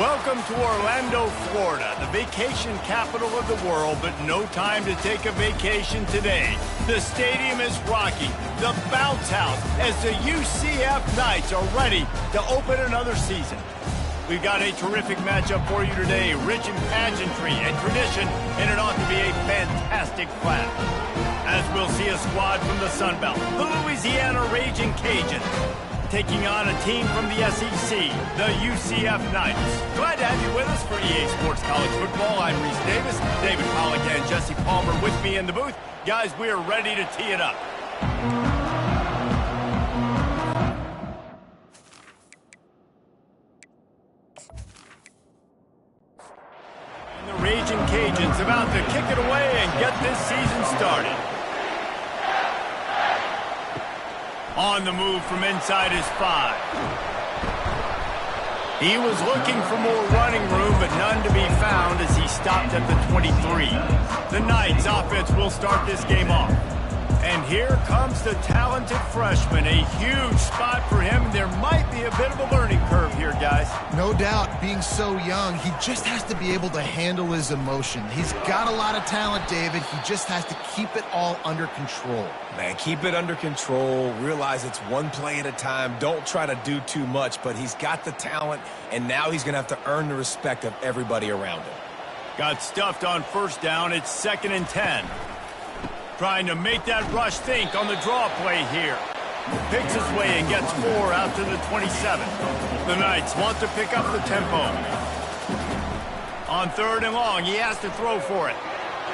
Welcome to Orlando, Florida, the vacation capital of the world, but no time to take a vacation today. The stadium is rocking, the bounce house, as the UCF Knights are ready to open another season. We've got a terrific matchup for you today, rich in pageantry and tradition, and it ought to be a fantastic clash. As we'll see a squad from the Sun Belt, the Louisiana Raging Cajuns, taking on a team from the SEC, the UCF Knights. Glad to have you with us for EA Sports College Football. I'm Reese Davis, David Pollack and Jesse Palmer with me in the booth. Guys, we are ready to tee it up. And the Raging Cajuns about to kick it away and get this season started. On the move from inside his 5. He was looking for more running room, but none to be found as he stopped at the 23. The Knights offense will start this game off. And here comes the talented freshman. A huge spot for him. There might be a bit of a learning curve here, guys. No doubt, being so young, he just has to be able to handle his emotion. He's got a lot of talent, David. He just has to keep it all under control. Man, keep it under control. Realize it's one play at a time. Don't try to do too much, but he's got the talent, and now he's going to have to earn the respect of everybody around him. Got stuffed on first down. It's 2nd and 10. Trying to make that rush think on the draw play here. Picks his way and gets 4 out to the 27. The Knights want to pick up the tempo. On 3rd and long, he has to throw for it.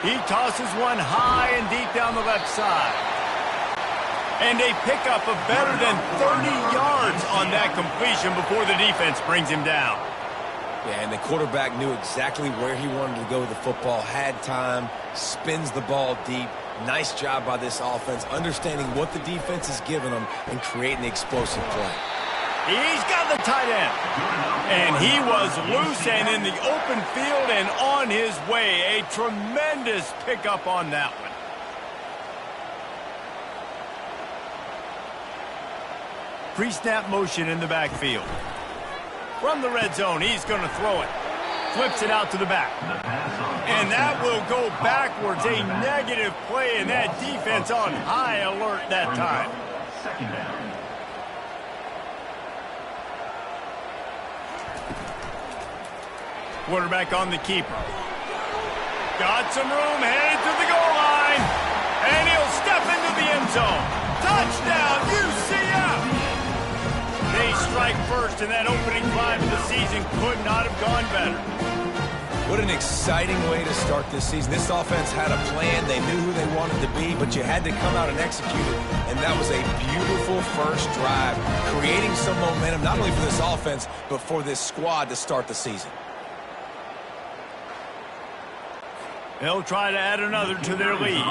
He tosses one high and deep down the left side. And a pickup of better than 30 yards on that completion before the defense brings him down. Yeah, and the quarterback knew exactly where he wanted to go with the football, had time, spins the ball deep. Nice job by this offense, understanding what the defense is giving them and creating the explosive play. He's got the tight end. And he was loose and in the open field and on his way. A tremendous pickup on that one. Pre-snap motion in the backfield. From the red zone, he's going to throw it. Flips it out to the back. And that will go backwards. A negative play, and that defense on high alert that time. Quarterback on the keeper. Got some room, headed to the goal line. And he'll step into the end zone. Touchdown, UCF! They strike first, and that opening drive of the season could not have gone better. What an exciting way to start this season. This offense had a plan. They knew who they wanted to be, but you had to come out and execute it. And that was a beautiful first drive, creating some momentum, not only for this offense, but for this squad to start the season. They'll try to add another to their lead.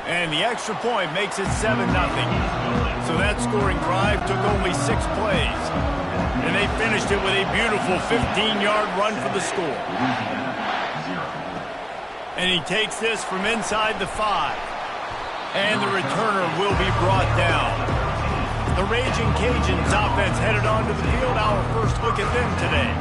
And the extra point makes it 7-0. So that scoring drive took only 6 plays. And they finished it with a beautiful 15-yard run for the score. And he takes this from inside the 5. And the returner will be brought down. The Raging Cajuns offense headed onto the field. Our first look at them today.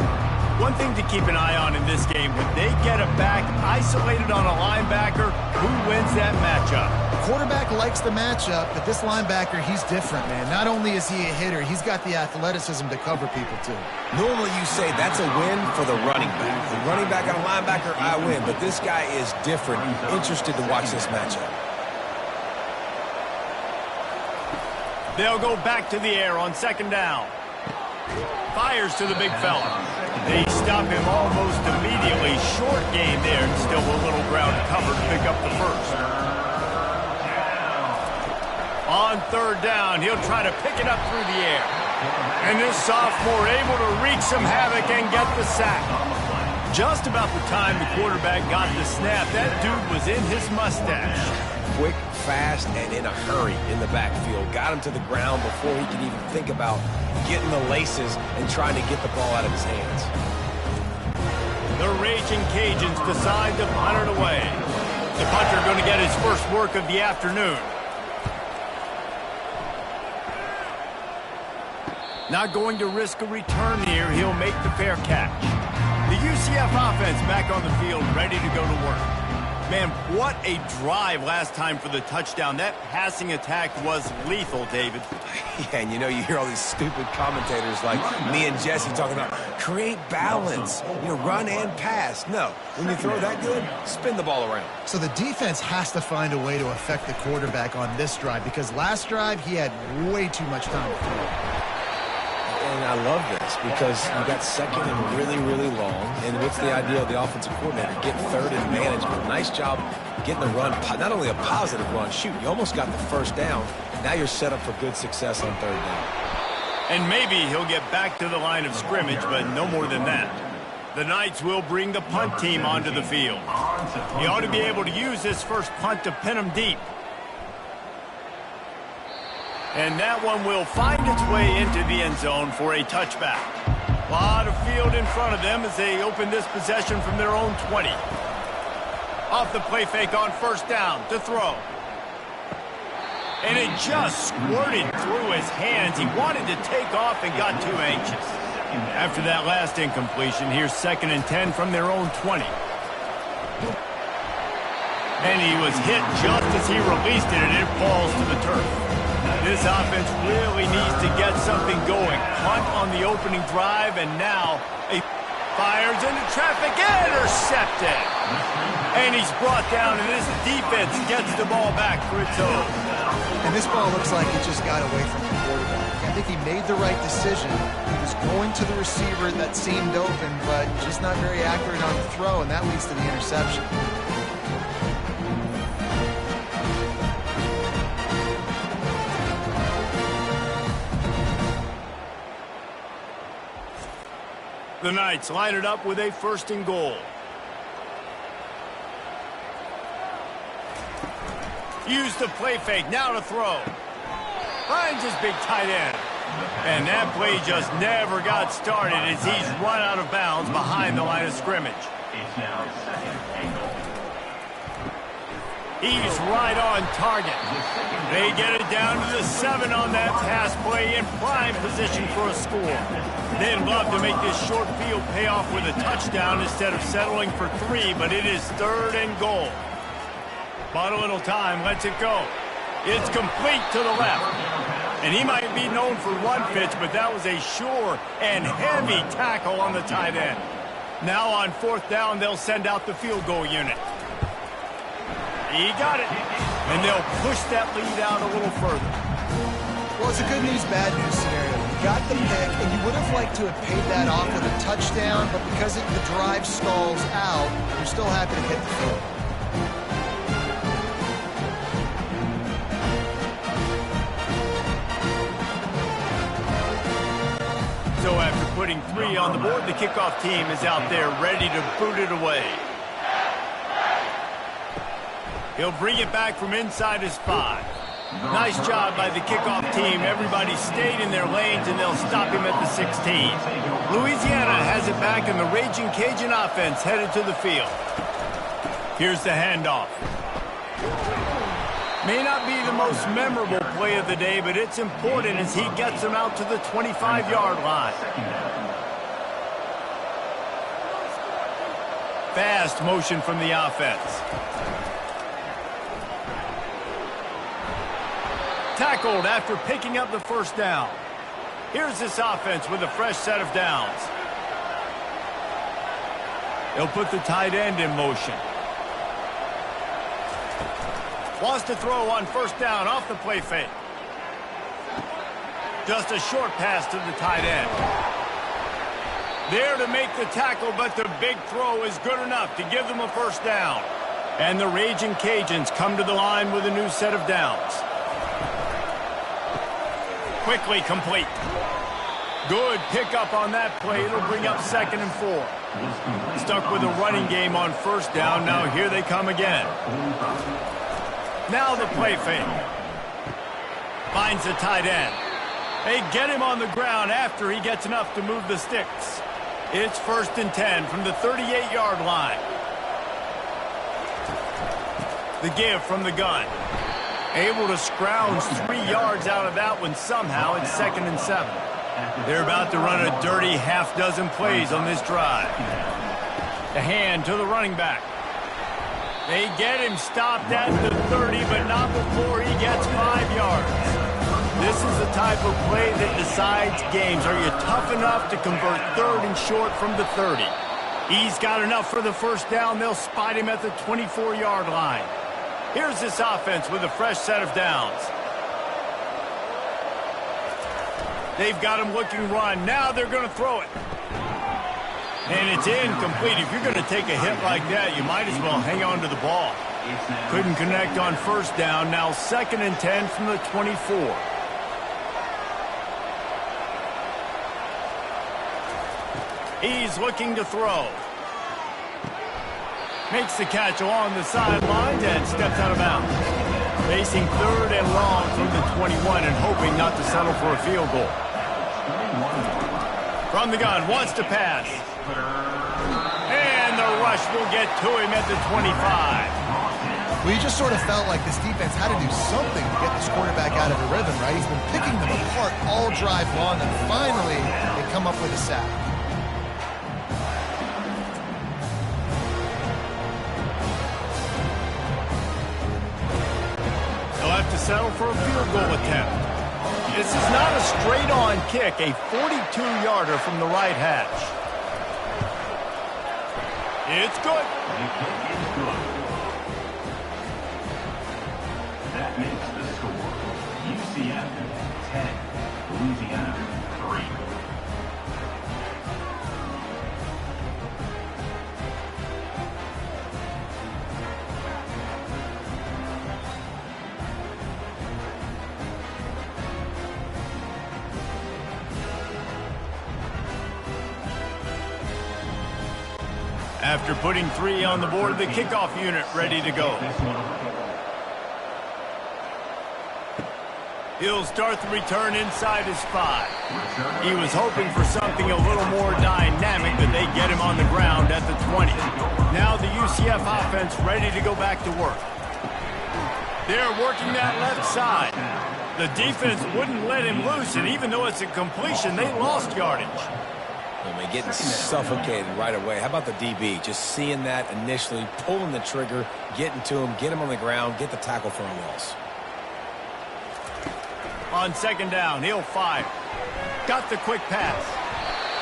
One thing to keep an eye on in this game, when they get a back isolated on a linebacker, who wins that matchup? The quarterback likes the matchup, but this linebacker, he's different, man. Not only is he a hitter, he's got the athleticism to cover people, too. Normally you say that's a win for the running back. The running back on a linebacker, I win. But this guy is different. Interested to watch this matchup. They'll go back to the air on 2nd down. Fires to the big fella. They stop him almost immediately. Short gain there, and still a little ground cover to pick up the first. On 3rd down, he'll try to pick it up through the air. And this sophomore able to wreak some havoc and get the sack. Just about the time the quarterback got the snap, that dude was in his mustache. Quick, fast, and in a hurry in the backfield. Got him to the ground before he could even think about getting the laces and trying to get the ball out of his hands. The Raging Cajuns decide to punt it away. The punter going to get his first work of the afternoon. Not going to risk a return here. He'll make the fair catch. The UCF offense back on the field, ready to go to work. Man, what a drive last time for the touchdown. That passing attack was lethal, David. Yeah, and you know, you hear all these stupid commentators like me and Jesse talking about create balance, run and pass. No, when you throw that good, spin the ball around. So the defense has to find a way to affect the quarterback on this drive because last drive he had way too much time to throw. And I love this because you got second and really, really long. And what's the idea of the offensive coordinator? Get third in management. Nice job getting the run, not only a positive run, shoot, you almost got the first down. Now you're set up for good success on third down. And maybe he'll get back to the line of scrimmage, but no more than that. The Knights will bring the punt team onto the field. He ought to be able to use this first punt to pin him deep. And that one will find its way into the end zone for a touchback. A lot of field in front of them as they open this possession from their own 20. Off the play fake on first down to throw. And it just squirted through his hands. He wanted to take off and got too anxious. After that last incompletion, here's 2nd and 10 from their own 20. And he was hit just as he released it, and it falls to the turf. This offense really needs to get something going. Punt on the opening drive, and now a fires into traffic, intercepted. And he's brought down, and this defense gets the ball back for its own. And this ball looks like it just got away from the quarterback. I think he made the right decision. He was going to the receiver that seemed open, but just not very accurate on the throw, and that leads to the interception. The Knights line it up with a 1st and goal. Use the play fake, now to throw. Finds his big tight end. And that play just never got started as he's run out of bounds behind the line of scrimmage. He's right on target. They get it down to the 7 on that pass play in prime position for a score. They'd love to make this short field pay off with a touchdown instead of settling for 3, but it is 3rd and goal. But a little time, lets it go. It's complete to the left. And he might be known for run fits, but that was a sure and heavy tackle on the tight end. Now on 4th down, they'll send out the field goal unit. He got it. And they'll push that lead out a little further. Well, it's a good news, bad news scenario. You got the pick, and you would have liked to have paid that off with a touchdown, but because the drive stalls out, you're still happy to hit the field. So after putting 3 on the board, the kickoff team is out there ready to boot it away. He'll bring it back from inside his 5. Nice job by the kickoff team. Everybody stayed in their lanes, and they'll stop him at the 16. Louisiana has it back, and the Raging Cajun offense headed to the field. Here's the handoff. May not be the most memorable play of the day, but it's important as he gets them out to the 25-yard line. Fast motion from the offense. Tackled after picking up the 1st down. Here's this offense with a fresh set of downs. They'll put the tight end in motion. Lost a throw on 1st down off the play fake. Just a short pass to the tight end. There to make the tackle, but the big throw is good enough to give them a 1st down. And the Raging Cajuns come to the line with a new set of downs. Quickly complete. Good pickup on that play. It'll bring up 2nd and 4. Stuck with a running game on 1st down. Now here they come again. Now the play fake. Finds the tight end. They get him on the ground after he gets enough to move the sticks. It's 1st and 10 from the 38-yard line. The give from the gun. Able to scrounge 3 yards out of that one somehow. It's 2nd and 7. They're about to run a dirty half-dozen plays on this drive. The hand to the running back. They get him stopped at the 30, but not before he gets 5 yards. This is the type of play that decides games. Are you tough enough to convert 3rd and short from the 30? He's got enough for the first down. They'll spot him at the 24-yard line. Here's this offense with a fresh set of downs. They've got him looking run. Now they're going to throw it. And it's incomplete. If you're going to take a hit like that, you might as well hang on to the ball. Couldn't connect on first down. Now 2nd and 10 from the 24. He's looking to throw. Makes the catch along the sidelines and steps out of bounds. Facing 3rd and long from the 21 and hoping not to settle for a field goal. From the gun, wants to pass. And the rush will get to him at the 25. Well, you just sort of felt like this defense had to do something to get this quarterback out of a rhythm, right? He's been picking them apart all drive long, and finally they come up with a sack. They'll have to settle for a field goal attempt. This is not a straight-on kick, a 42-yarder from the right hash. It's good. That makes the score UCF 10, Louisiana 3. After putting 3 on the board, the kickoff unit ready to go. He'll start the return inside his 5. He was hoping for something a little more dynamic, but they get him on the ground at the 20. Now the UCF offense ready to go back to work. They're working that left side. The defense wouldn't let him loose, and even though it's a completion, they lost yardage. I mean, getting suffocated right away. How about the DB? Just seeing that initially, pulling the trigger, getting to him, get him on the ground, get the tackle for a loss. On 2nd down, he'll fire. Got the quick pass.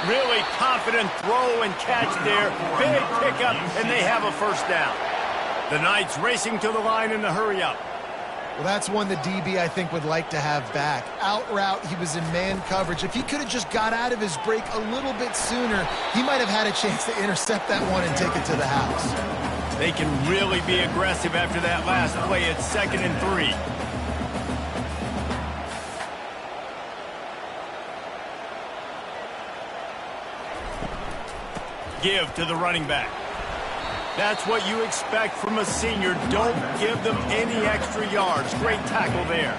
Really confident throw and catch there. Big pickup, and they have a first down. The Knights racing to the line in the hurry-up. Well, that's one the DB, I think, would like to have back. Out route, he was in man coverage. If he could have just got out of his break a little bit sooner, he might have had a chance to intercept that one and take it to the house. They can really be aggressive after that last play. It's 2nd and 3. Give to the running back. That's what you expect from a senior. Don't give them any extra yards. Great tackle there.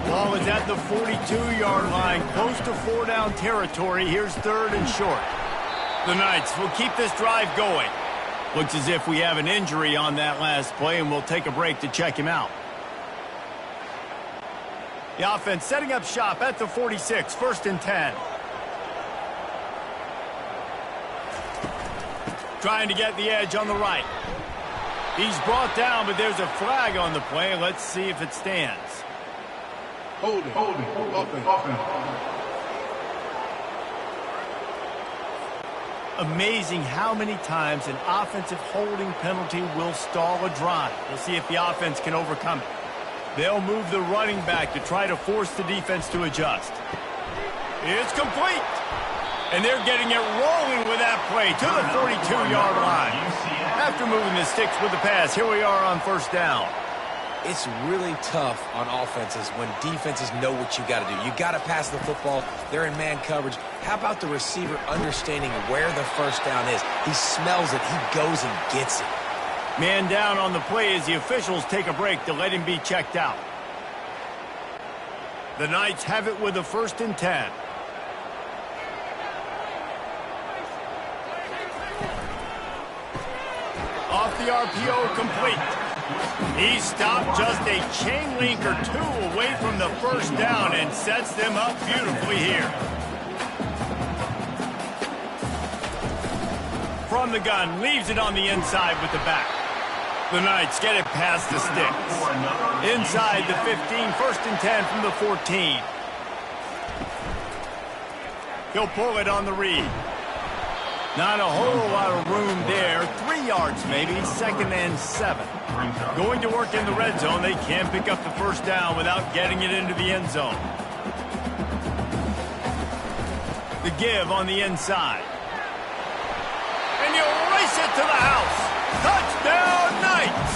Ball is at the 42-yard line, close to 4-down territory. Here's 3rd and short. The Knights will keep this drive going. Looks as if we have an injury on that last play, and we'll take a break to check him out. The offense setting up shop at the 46, 1st and 10. Trying to get the edge on the right. He's brought down, but there's a flag on the play. Let's see if it stands. Holding. Amazing how many times an offensive holding penalty will stall a drive. We'll see if the offense can overcome it. They'll move the running back to try to force the defense to adjust. It's complete. And they're getting it rolling with that play to the 42-yard line. After moving the sticks with the pass, here we are on 1st down. It's really tough on offenses when defenses know what you got to do. You got to pass the football. They're in man coverage. How about the receiver understanding where the first down is? He smells it. He goes and gets it. Man down on the play as the officials take a break to let him be checked out. The Knights have it with a 1st and 10. Off the RPO, complete. He stopped just a chain link or 2 away from the first down and sets them up beautifully here. from the gun, leaves it on the inside with the back. The Knights get it past the sticks. Inside the 15, 1st and 10 from the 14. He'll pull it on the read. Not a whole lot of room there. 3 yards maybe, 2nd and 7. Going to work in the red zone. They can't pick up the first down without getting it into the end zone. The give on the inside. And you'll race it to the house. Touchdown, Knights!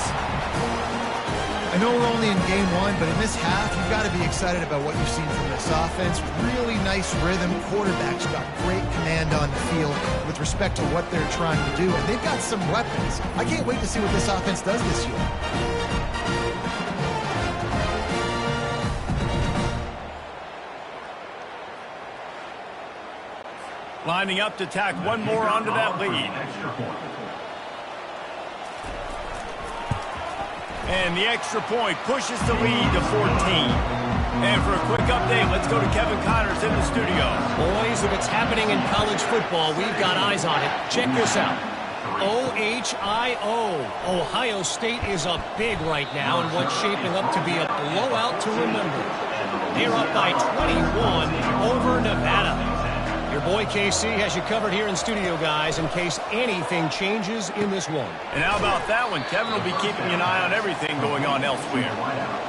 I know we're only in game 1, but in this half, you've got to be excited about what you've seen from this offense. Really nice rhythm. Quarterback's got great command on the field with respect to what they're trying to do, and they've got some weapons. I can't wait to see what this offense does this year. Lining up to tack one more onto that lead. And the extra point pushes the lead to 14. And for a quick update, let's go to Kevin Connors in the studio. Boys, if it's happening in college football, we've got eyes on it. Check this out. OHIO. Ohio State is up big right now in what's shaping up to be a blowout to remember. They're up by 21 over Nevada. Your boy KC has you covered here in studio, guys, in case anything changes in this one. And how about that one? Kevin will be keeping an eye on everything going on elsewhere.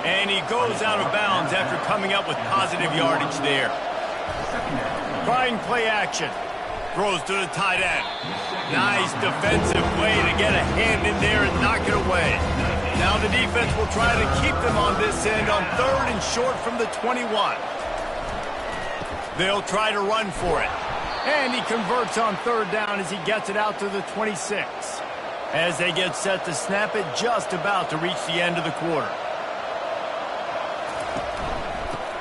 And he goes out of bounds after coming up with positive yardage there. Trying play action. Throws to the tight end. Nice defensive play to get a hand in there and knock it away. Now the defense will try to keep them on this end on 3rd and short from the 21. They'll try to run for it. And he converts on 3rd down as he gets it out to the 26. As they get set to snap it, just about to reach the end of the quarter.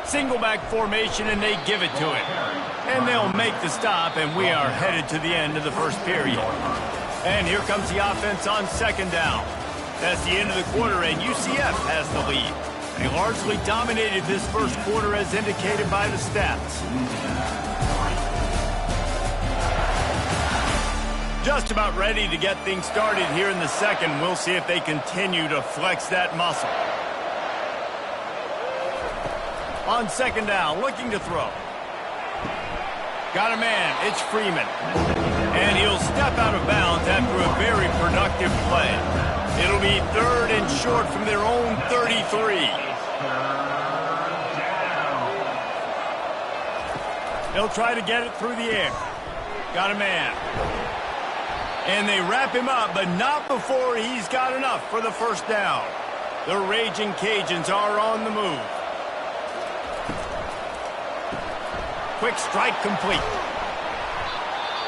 Single back formation, and they give it to him. And they'll make the stop, and we are headed to the end of the first period. And here comes the offense on 2nd down. That's the end of the quarter, and UCF has the lead. They largely dominated this first quarter as indicated by the stats. Just about ready to get things started here in the second. We'll see if they continue to flex that muscle. On 2nd down, looking to throw. Got a man, it's Freeman. And he'll step out of bounds after a very productive play. It'll be 3rd and short from their own 33. They'll try to get it through the air. Got a man. And they wrap him up, but not before he's got enough for the first down. The Raging Cajuns are on the move. Quick strike complete.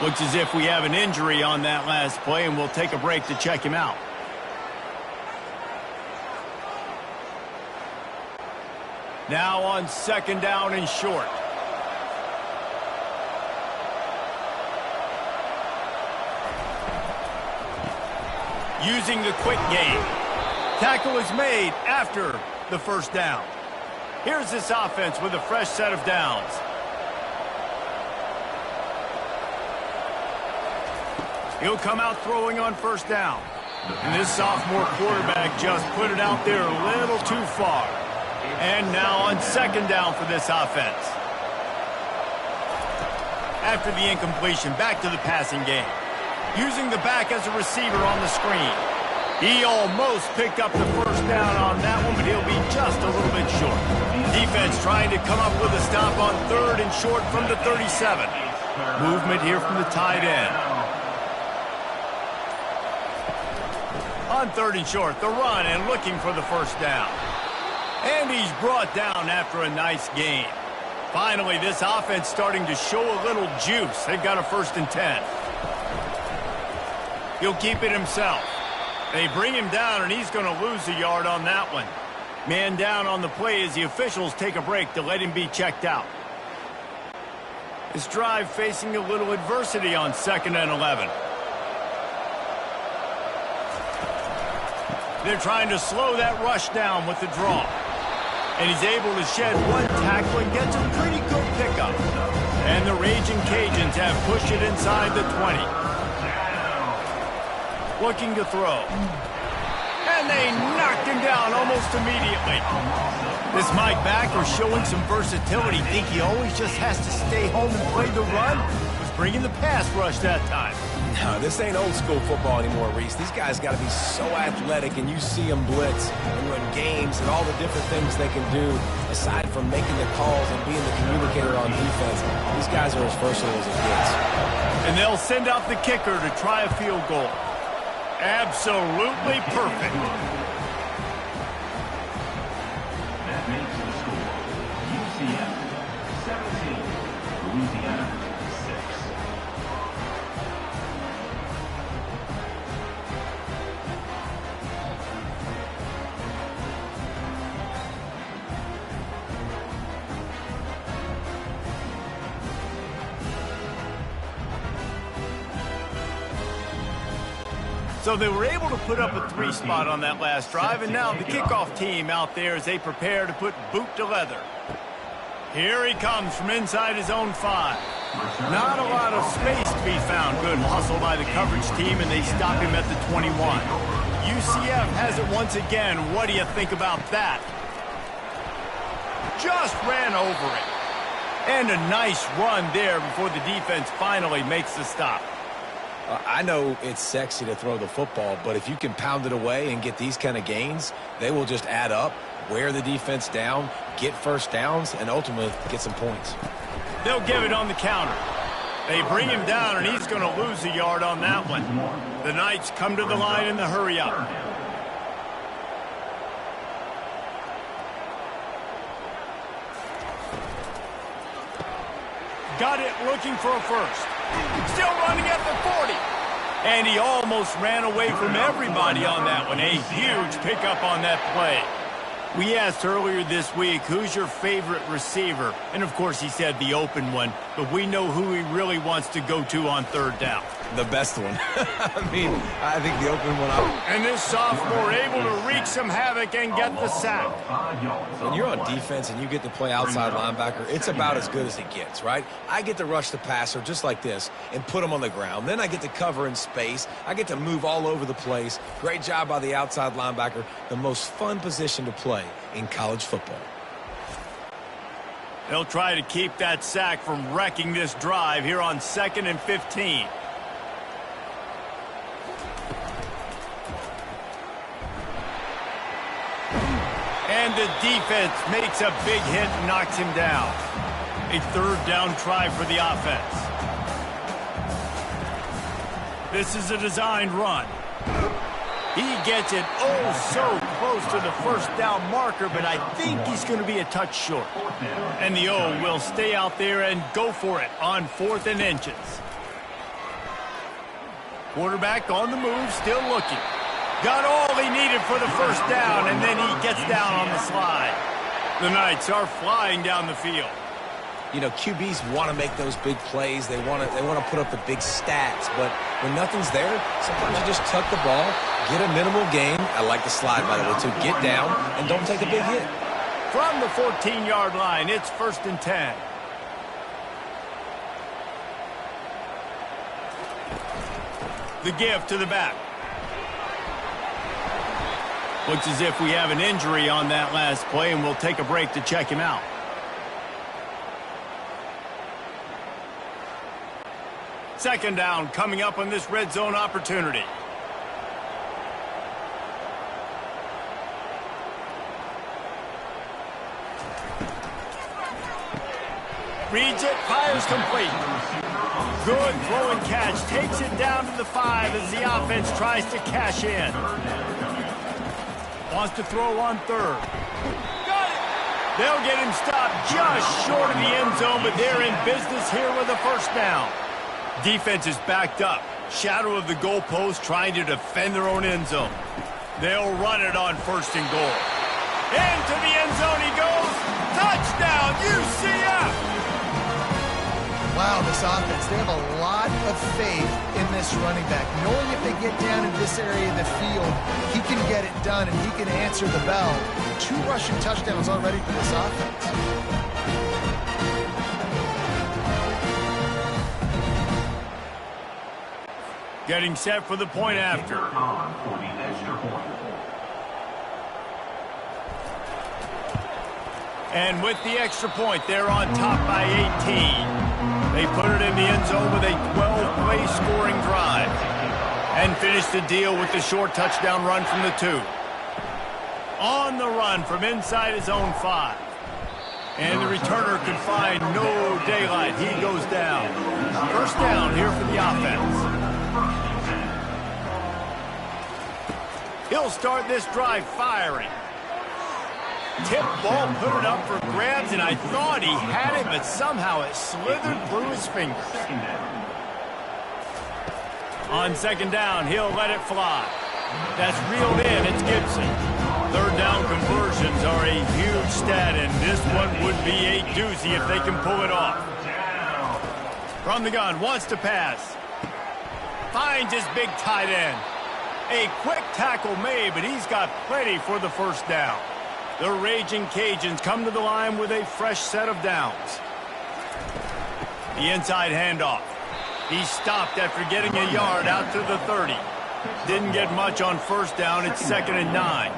Looks as if we have an injury on that last play, and we'll take a break to check him out. Now on 2nd down and short. Using the quick game. Tackle is made after the first down. Here's this offense with a fresh set of downs. He'll come out throwing on 1st down. And this sophomore quarterback just put it out there a little too far. And now on 2nd down for this offense. After the incompletion, back to the passing game. Using the back as a receiver on the screen. He almost picked up the first down on that one, but he'll be just a little bit short. Defense trying to come up with a stop on 3rd and short from the 37. Movement here from the tight end. On 3rd and short, the run and looking for the first down. And he's brought down after a nice gain. Finally, this offense starting to show a little juice. They've got a 1st and 10. He'll keep it himself. They bring him down, and he's going to lose a yard on that one. Man down on the play as the officials take a break to let him be checked out. This drive facing a little adversity on 2nd and 11. They're trying to slow that rush down with the draw. And he's able to shed one tackle and gets a pretty good pickup. And the Raging Cajuns have pushed it inside the 20. looking to throw. And they knocked him down almost immediately. This Mike backer showing some versatility. Think he always just has to stay home and play the run? Was bringing the pass rush that time. No, this ain't old school football anymore, Reese. These guys got to be so athletic, and you see them blitz and run games and all the different things they can do aside from making the calls and being the communicator on defense. These guys are as versatile as it gets. And they'll send out the kicker to try a field goal. Absolutely perfect. That makes the score UCF 17, Louisiana 6. So they were able to put up a 3 spot on that last drive, and now the kickoff team out there as they prepare to put boot to leather. Here he comes from inside his own 5. Not a lot of space to be found. Good hustle by the coverage team, and they stop him at the 21. UCF has it once again. What do you think about that? Just ran over it. And a nice run there before the defense finally makes the stop. I know it's sexy to throw the football, but if you can pound it away and get these kind of gains, they will just add up, wear the defense down, get first downs, and ultimately get some points. They'll give it on the counter. They bring him down, and he's going to lose a yard on that one. The Knights come to the line in the hurry-up. Got it looking for a first. Still running at the 40. And he almost ran away from everybody on that one. A huge pickup on that play. We asked earlier this week, who's your favorite receiver? And, of course, he said the open one. But we know who he really wants to go to on third down. The best one. I think the open one out. And this sophomore able to wreak some havoc and get the sack. When you're on defense and you get to play outside linebacker, it's about as good as it gets, right? I get to rush the passer just like this and put him on the ground. Then I get to cover in space. I get to move all over the place. Great job by the outside linebacker. The most fun position to play in college football. They'll try to keep that sack from wrecking this drive here on 2nd and 15. And the defense makes a big hit and knocks him down. A third down try for the offense. This is a designed run. He gets it so close to the first down marker, but I think he's going to be a touch short. And the O will stay out there and go for it on 4th and inches. Quarterback on the move, still looking. Got all he needed for the first down, and then he gets down on the slide. The Knights are flying down the field. You know, QBs want to make those big plays. They want to put up the big stats. But when nothing's there, sometimes you just tuck the ball, get a minimal gain. I like the slide, by the way, too. Get down and don't take a big hit. From the 14-yard line, it's 1st and 10. The give to the back. Looks as if we have an injury on that last play, and we'll take a break to check him out. Second down coming up on this red zone opportunity. Reads it, fires complete. Good throw and catch. Takes it down to the 5 as the offense tries to cash in. Wants to throw on 3rd. Got it! They'll get him stopped just short of the end zone, but they're in business here with a first down. Defense is backed up. Shadow of the goalpost trying to defend their own end zone. They'll run it on 1st and goal. Into the end zone he goes. Touchdown, UCF! Wow, this offense, they have a lot of faith in this running back. Knowing if they get down in this area of the field, he can get it done and he can answer the bell. 2 rushing touchdowns already for this offense. Getting set for the point after. On for the extra point. And with the extra point, they're on top by 18. They put it in the end zone with a 12-play scoring drive. And finish the deal with the short touchdown run from the 2. On the run from inside his own 5. And the returner could find no daylight. He goes down. First down here for the offense. He'll start this drive firing. Tip ball, put it up for grabs, and I thought he had it, but somehow it slithered through his fingers. On second down, he'll let it fly. That's reeled in. It's Gibson. Third down conversions are a huge stat, and this one would be a doozy if they can pull it off. From the gun, wants to pass. Finds his big tight end. A quick tackle made, but he's got plenty for the first down. The Raging Cajuns come to the line with a fresh set of downs. The inside handoff. He stopped after getting a yard out to the 30. Didn't get much on first down. It's 2nd and 9.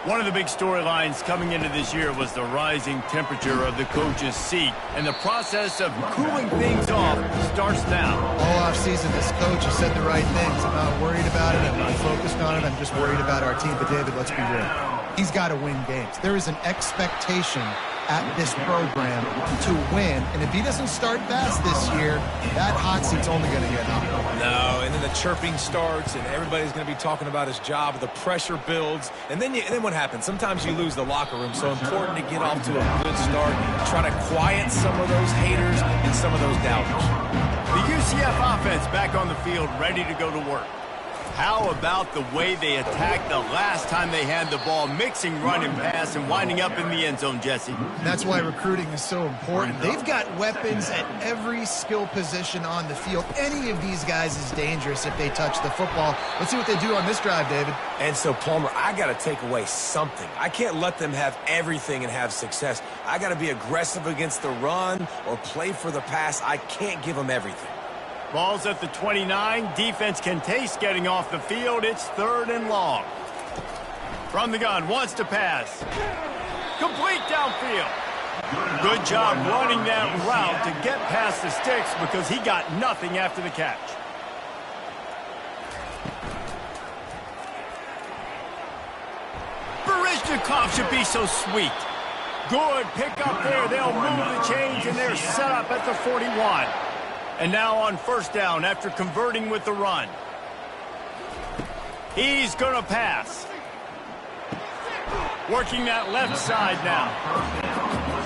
One of the big storylines coming into this year was the rising temperature of the coach's seat. And the process of cooling things off starts now. All offseason, this coach has said the right things. I'm not worried about it. I'm not focused on it. I'm just worried about our team. But, David, let's be real. He's got to win games. There is an expectation at this program to win. And if he doesn't start fast this year, that hot seat's only going to get hotter. No, and then the chirping starts, and everybody's going to be talking about his job. The pressure builds, and then what happens? Sometimes you lose the locker room. So important to get off to a good start. Try to quiet some of those haters and some of those doubters. The UCF offense back on the field, ready to go to work. How about the way they attacked the last time they had the ball, mixing run and pass and winding up in the end zone, Jesse? That's why recruiting is so important. They've got weapons at every skill position on the field. Any of these guys is dangerous if they touch the football. Let's see what they do on this drive, David. And so, Palmer, I got to take away something. I can't let them have everything and have success. I got to be aggressive against the run or play for the pass. I can't give them everything. Ball's at the 29. Defense can taste getting off the field. It's 3rd and long. From the gun, wants to pass. Complete downfield. Good job running that route to get past the sticks because he got nothing after the catch. Barishnikov should be so sweet. Good pick up there. They'll move the chains, and they're set up at the 41. And now on first down after converting with the run. He's going to pass. Working that left side now.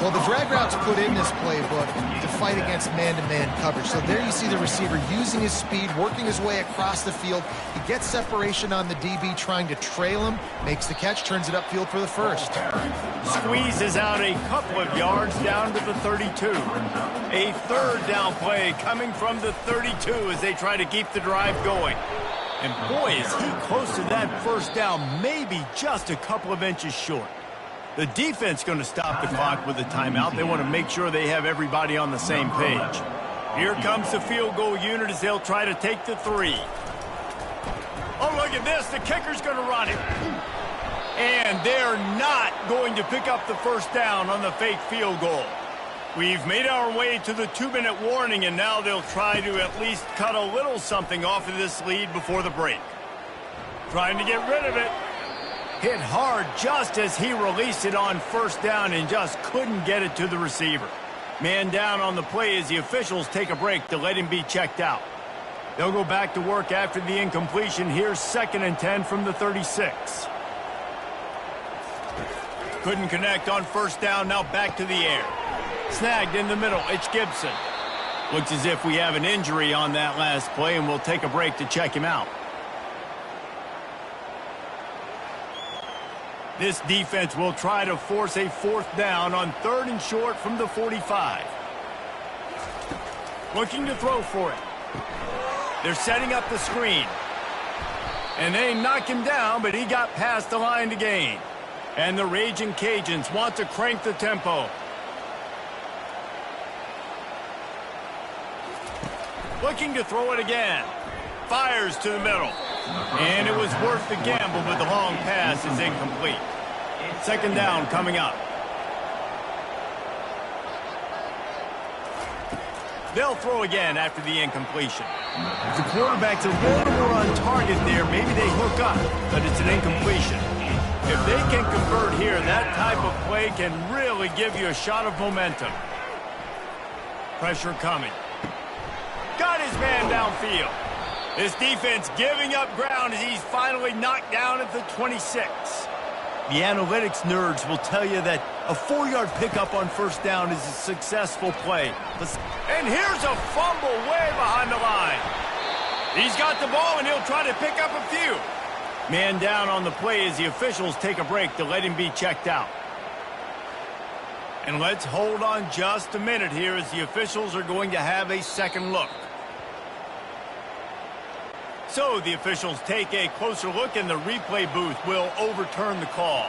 Well, the drag route's put in this playbook to fight against man-to-man coverage. So there you see the receiver using his speed, working his way across the field. He gets separation on the DB, trying to trail him, makes the catch, turns it upfield for the first. Squeezes out a couple of yards down to the 32. A 3rd down play coming from the 32 as they try to keep the drive going. And boy, is he close to that first down, maybe just a couple of inches short. The defense going to stop the clock with a timeout. They want to make sure they have everybody on the same page. Here comes the field goal unit as they'll try to take the 3. Oh, look at this. The kicker's going to run it. And they're not going to pick up the first down on the fake field goal. We've made our way to the 2-minute warning, and now they'll try to at least cut a little something off of this lead before the break. Trying to get rid of it. Hit hard just as he released it on first down and just couldn't get it to the receiver. Man down on the play as the officials take a break to let him be checked out. They'll go back to work after the incompletion. Here's 2nd and 10 from the 36. Couldn't connect on first down, now back to the air. Snagged in the middle, it's Gibson. Looks as if we have an injury on that last play, and we'll take a break to check him out. This defense will try to force a 4th down on 3rd and short from the 45. Looking to throw for it. They're setting up the screen. And they knock him down, but he got past the line to gain. And the Raging Cajuns want to crank the tempo. Looking to throw it again. fires to the middle. And it was worth the gamble, but the long pass is incomplete. Second down coming up. They'll throw again after the incompletion. If the quarterback's a little more on target there, maybe they hook up, but it's an incompletion. If they can convert here, that type of play can really give you a shot of momentum. Pressure coming. Got his man downfield. This defense giving up ground as he's finally knocked down at the 26. The analytics nerds will tell you that a 4-yard pickup on first down is a successful play. And here's a fumble way behind the line. He's got the ball, and he'll try to pick up a few. Man down on the play as the officials take a break to let him be checked out. And let's hold on just a minute here as the officials are going to have a second look. So the officials take a closer look, and the replay booth will overturn the call.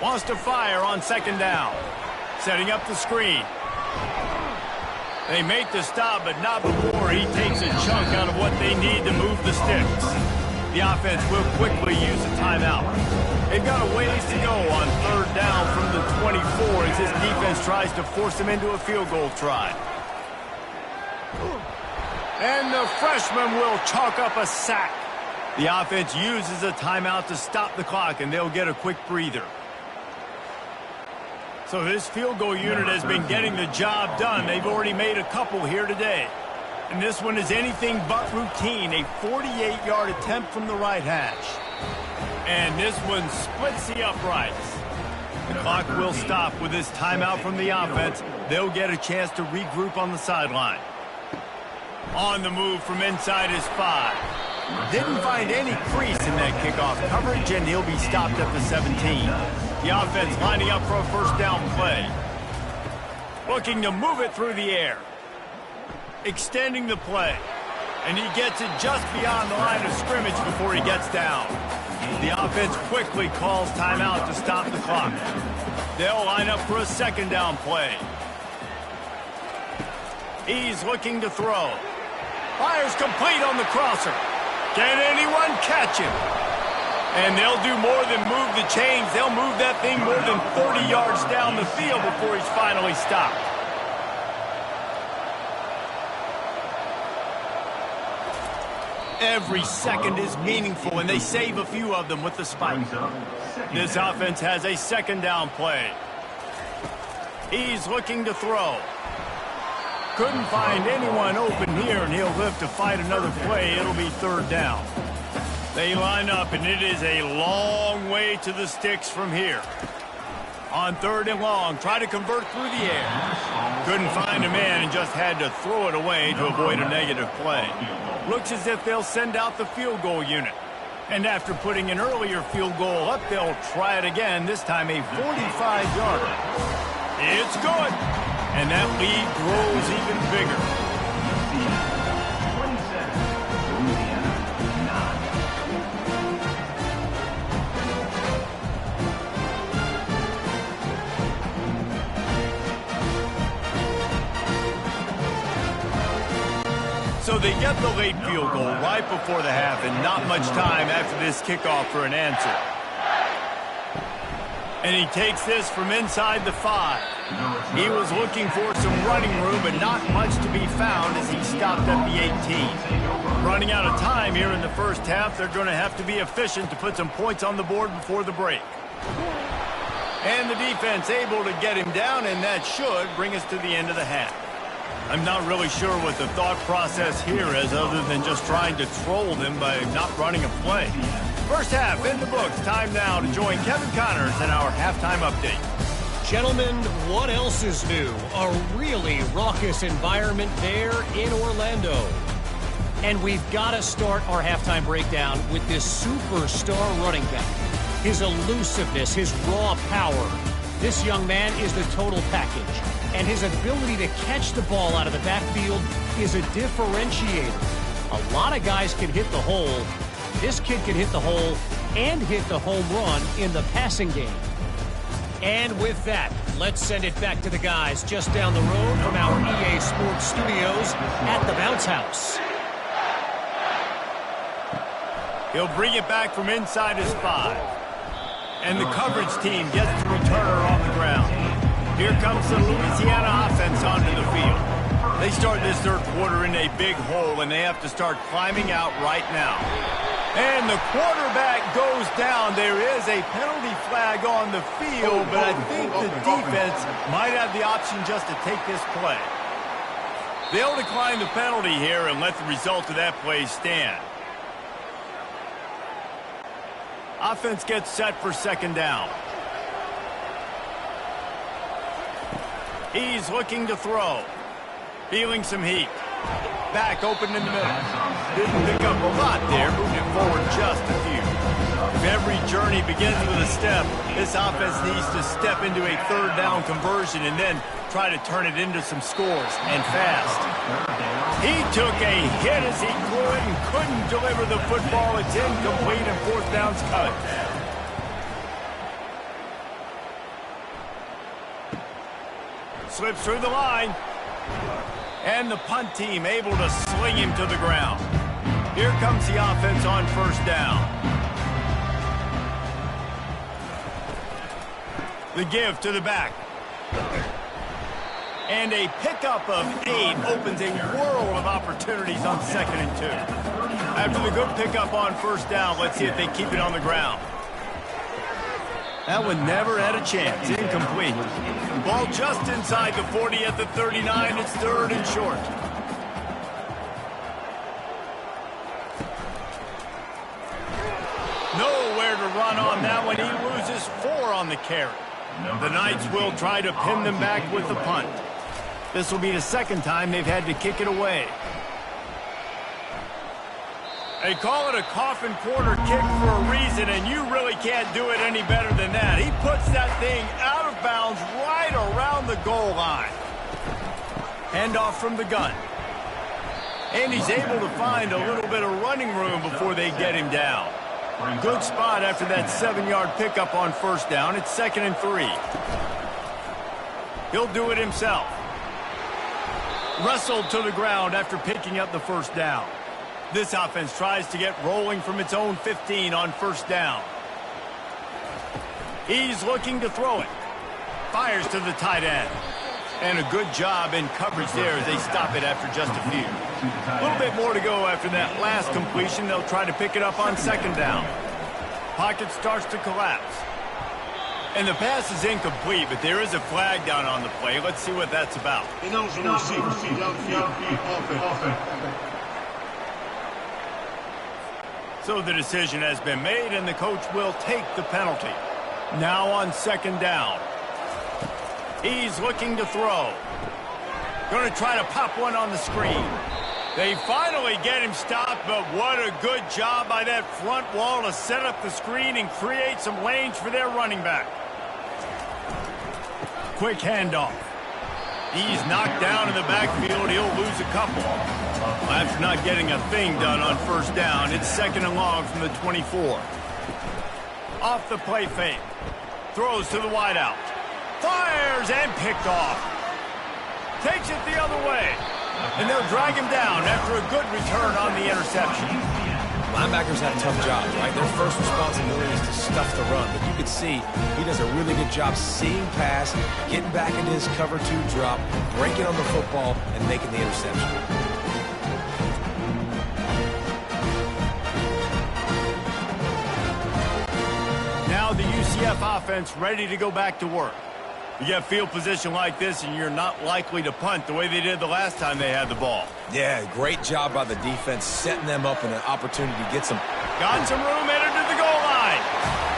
Wants to fire on second down. Setting up the screen. They make the stop, but not before he takes a chunk out of what they need to move the sticks. The offense will quickly use a timeout. They've got a ways to go on third down from the 24 as this defense tries to force them into a field goal try. And the freshman will chalk up a sack. The offense uses a timeout to stop the clock, and they'll get a quick breather. So this field goal unit has been getting the job done. They've already made a couple here today. And this one is anything but routine. A 48-yard attempt from the right hash. And this one splits the uprights. The clock will stop with this timeout from the offense. They'll get a chance to regroup on the sideline. On the move from inside his 5. Didn't find any crease in that kickoff coverage, and he'll be stopped at the 17. The offense lining up for a first down play. Looking to move it through the air. Extending the play. And he gets it just beyond the line of scrimmage before he gets down. The offense quickly calls timeout to stop the clock. They'll line up for a second down play. He's looking to throw. Fires complete on the crosser. Can anyone catch him? And they'll do more than move the chains. They'll move that thing more than 30 yards down the field before he's finally stopped. Every second is meaningful, and they save a few of them with the spike. This offense has a second down play. He's looking to throw. Couldn't find anyone open here, and he'll live to fight another play. It'll be third down. They line up, and it is a long way to the sticks from here. On third and long, try to convert through the air. Couldn't find a man and just had to throw it away to avoid a negative play. Looks as if they'll send out the field goal unit. And after putting an earlier field goal up, they'll try it again, this time a 45-yarder. It's good. And that lead grows even bigger. So they get the late field goal right before the half, and not much time after this kickoff for an answer. And he takes this from inside the 5. He was looking for some running room, but not much to be found as he stopped at the 18. Running out of time here in the first half, they're going to have to be efficient to put some points on the board before the break. And the defense able to get him down, and that should bring us to the end of the half. I'm not really sure what the thought process here is other than just trying to troll them by not running a play. First half in the books. Time now to join Kevin Connors in our halftime update. Gentlemen, what else is new? A really raucous environment there in Orlando. And we've got to start our halftime breakdown with this superstar running back. His elusiveness, his raw power. This young man is the total package. And his ability to catch the ball out of the backfield is a differentiator. A lot of guys can hit the hole. This kid can hit the hole and hit the home run in the passing game. And with that, Let's send it back to the guys just down the road from our EA Sports Studios at the Bounce House. He'll bring it back from inside his 5. And the coverage team gets the returner on the ground. Here comes the Louisiana offense onto the field. They start this third quarter in a big hole, and they have to start climbing out right now. And the quarterback goes down. There is a penalty flag on the field, but I think the defense might have the option just to take this play. They'll decline the penalty here and let the result of that play stand. Offense gets set for second down. He's looking to throw. Feeling some heat. Back open in the middle. Didn't pick up a lot there, moving it forward just a few. If every journey begins with a step, this offense needs to step into a third down conversion and then try to turn it into some scores, and fast. He took a hit as he could and couldn't deliver the football. It's incomplete and fourth down's cut. Slips through the line. And the punt team able to sling him to the ground. Here comes the offense on first down. The give to the back. And a pickup of 8 opens a world of opportunities on 2nd and 2. After the good pickup on first down, let's see if they keep it on the ground. That one never had a chance. Incomplete. Ball just inside the 40 at the 39. It's third and short. Nowhere to run on that one. He loses 4 on the carry. The Knights will try to pin them back with the punt. This will be the second time they've had to kick it away. They call it a coffin corner kick for a reason, and you really can't do it any better than that. He puts that thing out of bounds right around the goal line. Handoff from the gun. And he's able to find a little bit of running room before they get him down. Good spot after that 7-yard pickup on first down. It's 2nd and 3. He'll do it himself. Wrestled to the ground after picking up the first down. This offense tries to get rolling from its own 15 on first down. He's looking to throw it. Fires to the tight end. And a good job in coverage there as they stop it after just a few. A little bit more to go after that last completion. They'll try to pick it up on second down. Pocket starts to collapse. And the pass is incomplete, but there is a flag down on the play. Let's see what that's about. So the decision has been made, and the coach will take the penalty. Now on second down. He's looking to throw. Going to try to pop one on the screen. They finally get him stopped, but what a good job by that front wall to set up the screen and create some lanes for their running back. Quick handoff. He's knocked down in the backfield. He'll lose a couple. After not getting a thing done on first down, it's 2nd and long from the 24. Off the play fake. Throws to the wideout. Fires and picked off. Takes it the other way. And they'll drag him down after a good return on the interception. Linebackers have tough jobs, right? Their first responsibility is to stuff the run. But you can see he does a really good job seeing pass, getting back into his cover 2 drop, breaking on the football, and making the interception. Now the UCF offense ready to go back to work. You get field position like this, and you're not likely to punt the way they did the last time they had the ball. Yeah, great job by the defense, setting them up in an opportunity to get some. Got some room, headed to the goal line.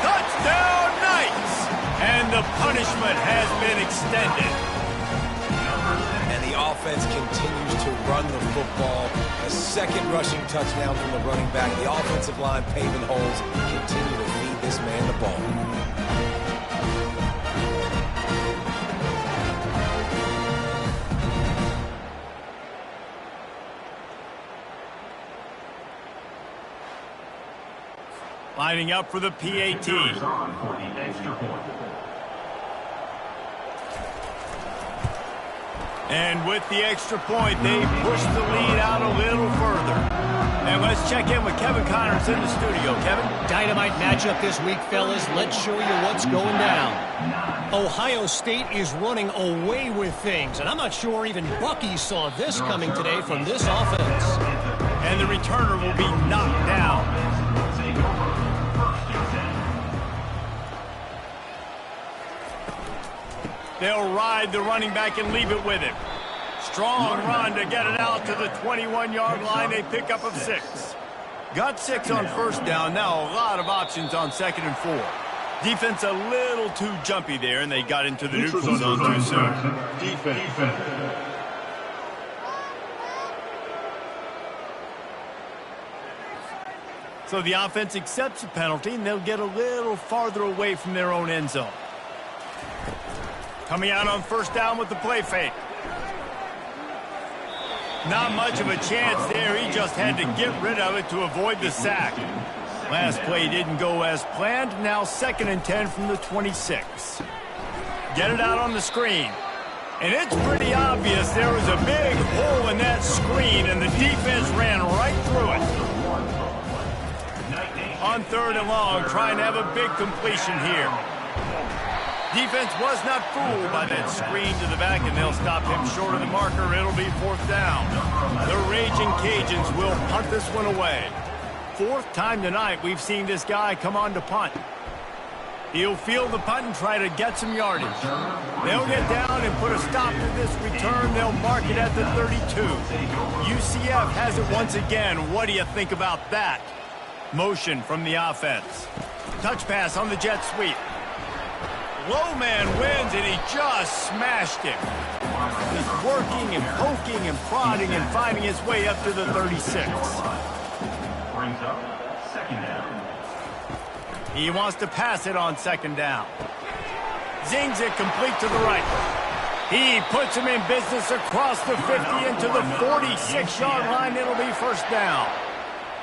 Touchdown, Knights! And the punishment has been extended. And the offense continues to run the football. A second rushing touchdown from the running back. The offensive line paving holes. Continue to feed this man the ball. Lining up for the PAT. And with the extra point, they push the lead out a little further. And let's check in with Kevin Connors in the studio. Kevin? Dynamite matchup this week, fellas. Let's show you what's going down. Ohio State is running away with things, and I'm not sure even Bucky saw this coming today from this offense. And the returner will be knocked down. They'll ride the running back and leave it with him. Strong run to get it out to the 21-yard line. They pick up of 6. Got 6 on first down. Now a lot of options on 2nd and 4. Defense a little too jumpy there, and they got into the neutral zone too soon. Defense. So the offense accepts the penalty, and they'll get a little farther away from their own end zone. Coming out on first down with the play fake. Not much of a chance there. He just had to get rid of it to avoid the sack. Last play didn't go as planned. Now 2nd and 10 from the 26. Get it out on the screen. And it's pretty obvious there was a big hole in that screen, and the defense ran right through it. On 3rd and long, trying to have a big completion here. Defense was not fooled by that screen to the back, and they'll stop him short of the marker. It'll be 4th down. The Raging Cajuns will punt this one away. 4th time tonight we've seen this guy come on to punt. He'll field the punt and try to get some yardage. They'll get down and put a stop to this return. They'll mark it at the 32. UCF has it once again. What do you think about that? Motion from the offense. Touch pass on the jet sweep. Low man wins, and he just smashed him. He's working and poking and prodding and finding his way up to the 36. Brings up 2nd down. He wants to pass it on 2nd down. Zings it complete to the right. He puts him in business across the 50 into the 46-yard line. It'll be 1st down.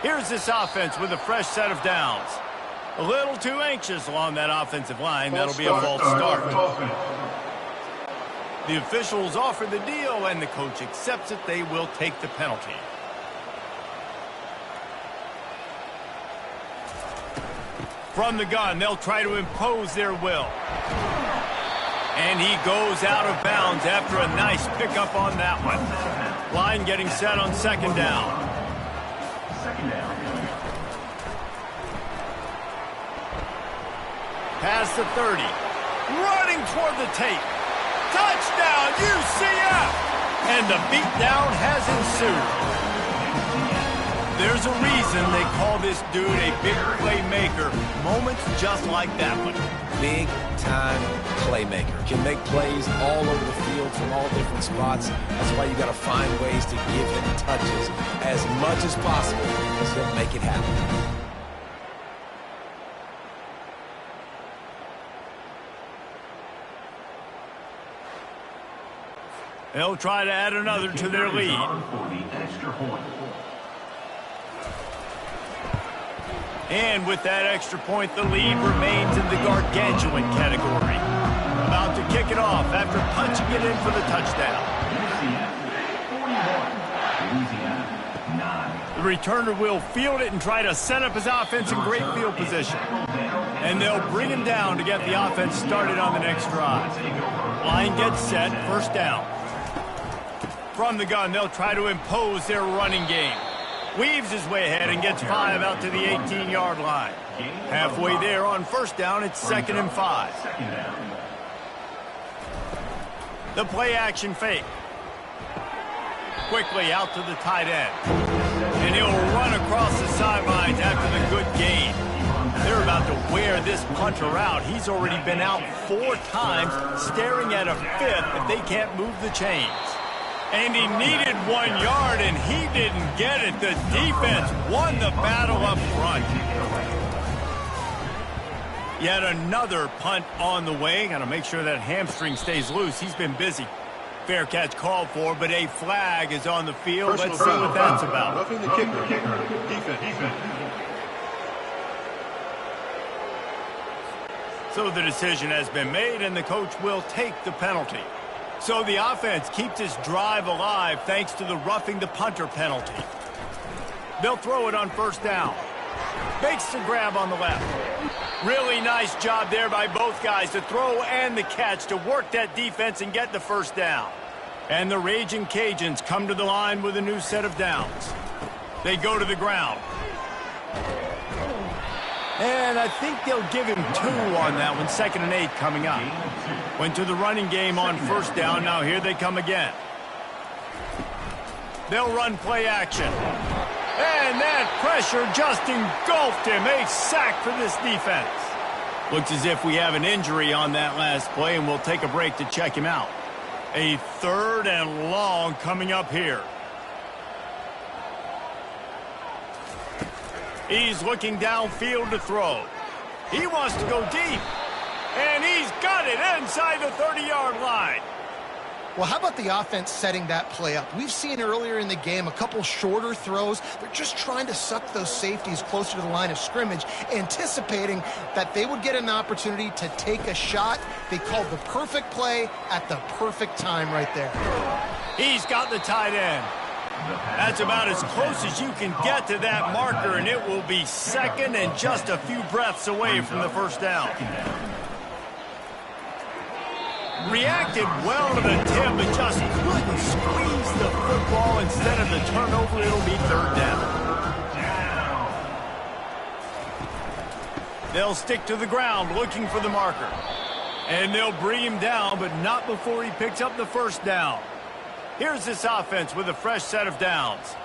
Here's this offense with a fresh set of downs. A little too anxious along that offensive line. That'll be a false start. The officials offer the deal, and the coach accepts it. They will take the penalty. From the gun, they'll try to impose their will. And he goes out of bounds after a nice pickup on that one. Line getting set on 2nd down. 2nd down. Past the 30. Running toward the tape. Touchdown, UCF! And the beatdown has ensued. There's a reason they call this dude a big playmaker. Moments just like that one. Big-time playmaker. Can make plays all over the field from all different spots. That's why you got to find ways to give him touches as much as possible, because he'll make it happen. They'll try to add another to their lead. For the extra point. And with that extra point, the lead remains in the gargantuan category. About to kick it off after punching it in for the touchdown. UCF 41. Louisiana 9. The returner will field it and try to set up his offense in great field position. And they'll bring him down to get the offense started on the next drive. Line gets set, 1st down. From the gun, they'll try to impose their running game. Weaves his way ahead and gets 5 out to the 18-yard line. Halfway there on 1st down, it's 2nd and 5. The play action fake. Quickly out to the tight end. And he'll run across the sidelines after the good gain. They're about to wear this punter out. He's already been out 4 times, staring at a 5th if they can't move the chains. And he needed 1 yard, and he didn't get it. The defense won the battle up front. Yet another punt on the way. Got to make sure that hamstring stays loose. He's been busy. Fair catch called for, but a flag is on the field. Let's see what that's about. Roughing the kicker. Defense. So the decision has been made, and the coach will take the penalty. So the offense keeps this drive alive thanks to the roughing the punter penalty. They'll throw it on first down. Makes the grab on the left. Really nice job there by both guys, the throw and the catch, to work that defense and get the first down. And the Raging Cajuns come to the line with a new set of downs. They go to the ground. And I think they'll give him 2 on that one. 2nd and 8 coming up. Went to the running game on first down. Now here they come again. They'll run play action. And that pressure just engulfed him. A sack for this defense. Looks as if we have an injury on that last play, and we'll take a break to check him out. A 3rd and long coming up here. He's looking downfield to throw. He wants to go deep. And he's got it inside the 30-yard line. Well, how about the offense setting that play up? We've seen earlier in the game a couple shorter throws. They're just trying to suck those safeties closer to the line of scrimmage, anticipating that they would get an opportunity to take a shot. They called the perfect play at the perfect time right there. He's got the tight end. That's about as close as you can get to that marker, and it will be 2nd and just a few breaths away from the first down. Reacted well to the tip, but just couldn't squeeze the football. Instead of the turnover, it'll be 3rd down. They'll stick to the ground looking for the marker. And they'll bring him down, but not before he picks up the first down. Here's this offense with a fresh set of downs.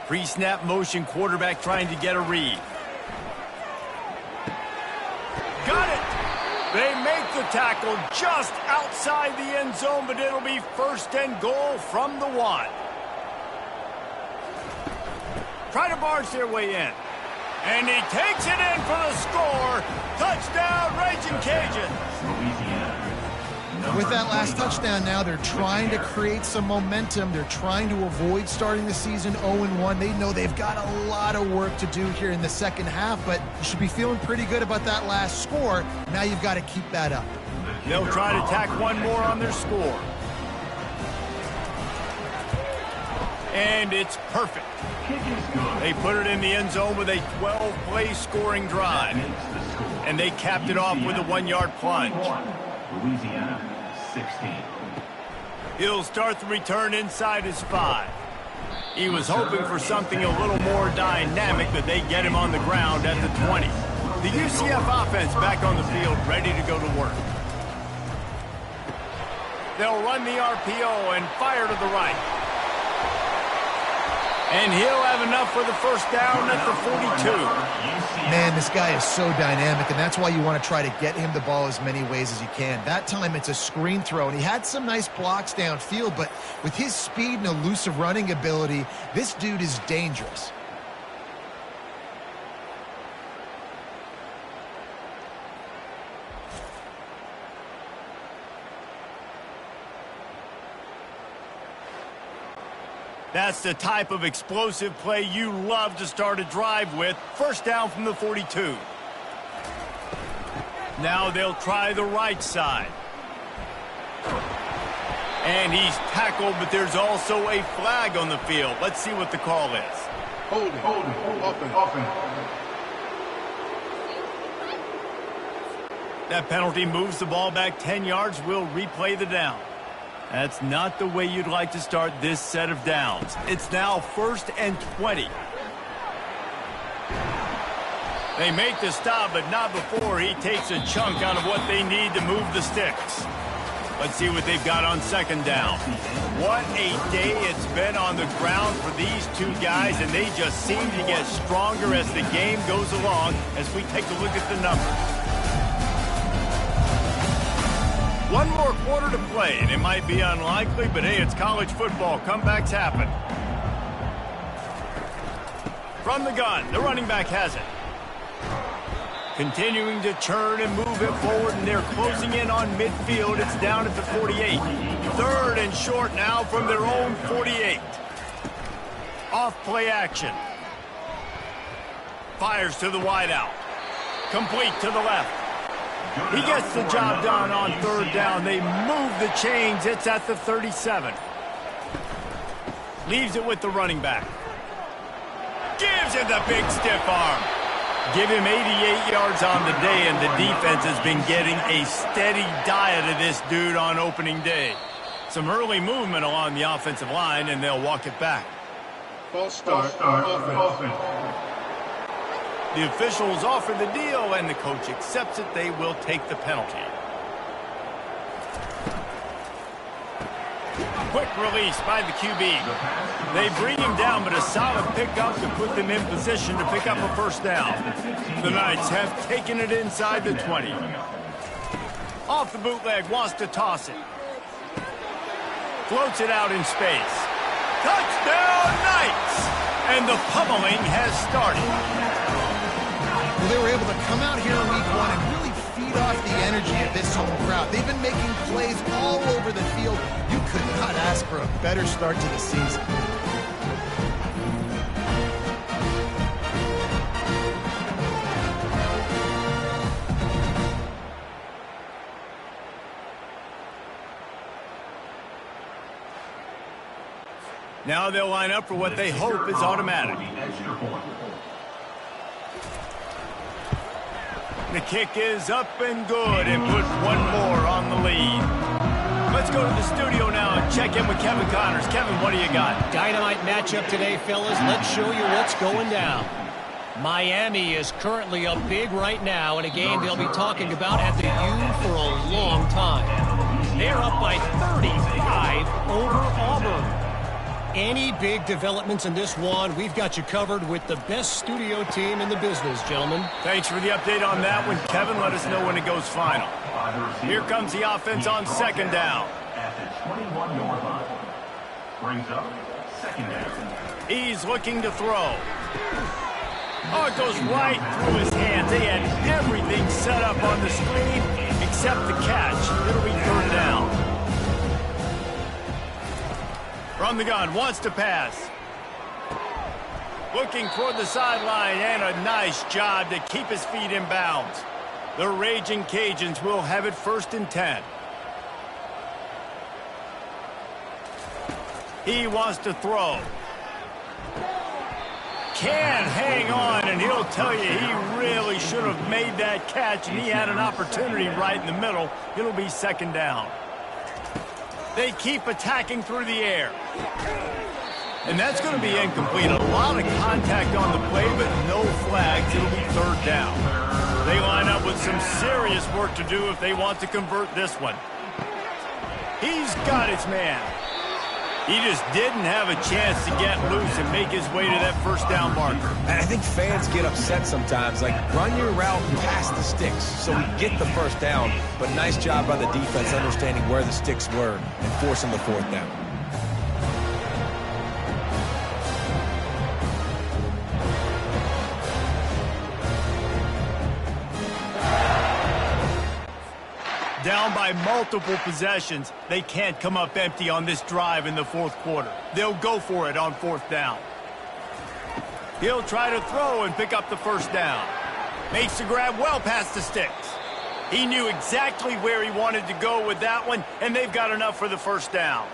Pre-snap motion, quarterback trying to get a read. Got it! They make the tackle just outside the end zone, but it'll be 1st and goal from the 1. Try to barge their way in. And he takes it in for the score. Touchdown, Raging Cajuns. With that last touchdown now, they're trying to create some momentum. They're trying to avoid starting the season 0-1. They know they've got a lot of work to do here in the second half, but you should be feeling pretty good about that last score. Now you've got to keep that up. They'll try to tack one more on their score. And it's perfect. They put it in the end zone with a 12-play scoring drive. And they capped it off with a 1-yard plunge. Louisiana, 16. He'll start the return inside his 5. He was hoping for something a little more dynamic, but they get him on the ground at the 20. The UCF offense back on the field, ready to go to work. They'll run the RPO and fire to the right. And he'll have enough for the first down at the 42. Man, this guy is so dynamic, and that's why you want to try to get him the ball as many ways as you can. That time it's a screen throw, and he had some nice blocks downfield, but with his speed and elusive running ability, this dude is dangerous. That's the type of explosive play you love to start a drive with. First down from the 42. Now they'll try the right side. And he's tackled, but there's also a flag on the field. Let's see what the call is. Hold it. Offense. That penalty moves the ball back 10 yards. We'll replay the down. That's not the way you'd like to start this set of downs. It's now 1st and 20. They make the stop, but not before he takes a chunk out of what they need to move the sticks. Let's see what they've got on 2nd down. What a day it's been on the ground for these two guys, and they just seem to get stronger as the game goes along as we take a look at the numbers. One more quarter to play, and it might be unlikely, but hey, it's college football. Comebacks happen. From the gun, the running back has it. Continuing to churn and move it forward, and they're closing in on midfield. It's down at the 48. 3rd and short now from their own 48. Off play action. Fires to the wideout. Complete to the left. He gets the job done on 3rd down. They move the chains. It's at the 37. Leaves it with the running back. Gives him the big stiff arm. Give him 88 yards on the day, and the defense has been getting a steady diet of this dude on opening day. Some early movement along the offensive line, and they'll walk it back. False start. Offense. The officials offer the deal, and the coach accepts it. They will take the penalty. Quick release by the QB. They bring him down, but a solid pickup to put them in position to pick up a 1st down. The Knights have taken it inside the 20. Off the bootleg, wants to toss it. Floats it out in space. Touchdown, Knights! And the pummeling has started. Well, they were able to come out here in week 1 and really feed off the energy of this home crowd. They've been making plays all over the field. You could not ask for a better start to the season. Now they'll line up for what they hope is automatic. The kick is up and good and puts one more on the lead. Let's go to the studio now and check in with Kevin Connors. Kevin, what do you got? Dynamite matchup today, fellas. Let's show you what's going down. Miami is currently up big right now in a game they'll be talking about at the U for a long time. They're up by 35 over Auburn. Any big developments in this one, we've got you covered with the best studio team in the business, gentlemen. Thanks for the update on that one, Kevin. Let us know when it goes final. Here comes the offense on 2nd down. At the 21-yard line. Brings up 2nd down. He's looking to throw. Oh, it goes right through his hands. They had everything set up on the screen except the catch. It'll be 3rd down. From the gun, wants to pass. Looking toward the sideline, and a nice job to keep his feet in bounds. The Raging Cajuns will have it 1st and 10. He wants to throw. Can hang on, and he'll tell you he really should have made that catch, and he had an opportunity right in the middle. It'll be 2nd down. They keep attacking through the air. And that's going to be incomplete. A lot of contact on the play, but no flags. It'll be 3rd down. They line up with some serious work to do if they want to convert this one. He's got his man. He just didn't have a chance to get loose and make his way to that 1st down marker. And I think fans get upset sometimes. Like, run your route past the sticks so we get the 1st down. But nice job by the defense understanding where the sticks were and forcing the 4th down. Down by multiple possessions, they can't come up empty on this drive in the 4th quarter. They'll go for it on 4th down. He'll try to throw and pick up the 1st down. Makes the grab well past the sticks. He knew exactly where he wanted to go with that one, and they've got enough for the 1st down.